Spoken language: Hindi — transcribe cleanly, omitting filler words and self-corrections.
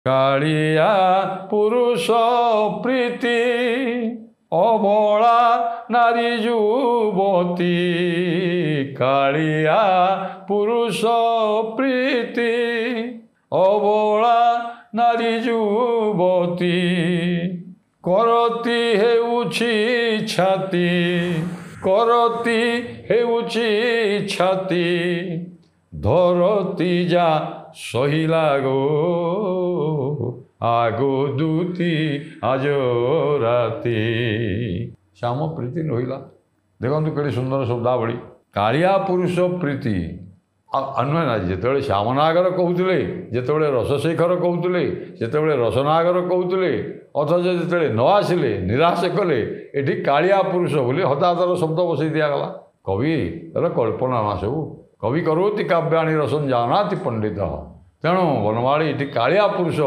कालिया पुरुष प्रीति अबला नारी युवती कालिया पुरुष प्रीति अबला नारी युवती करती हेउछि छाती करती हेउछि छाती धरती जा सहिला गो आगो दूती आज राती श्याम प्रीति नहिला देखु के सुंदर शब्दावली कालिया पुरुष प्रीति अन्वय ना जिते श्यामनागर कहते जिते रसशेखर कहते जिते रसनागर कहते अथच जिते न आसिले निराश कले ये कालिया पुरुष बोली हताहतर शब्द बसई दिगला कवि कल्पना ना सब कवि करोति काव्यानि रसं जानाति पंडित तेणु वनमाली ये कालिया पुरुष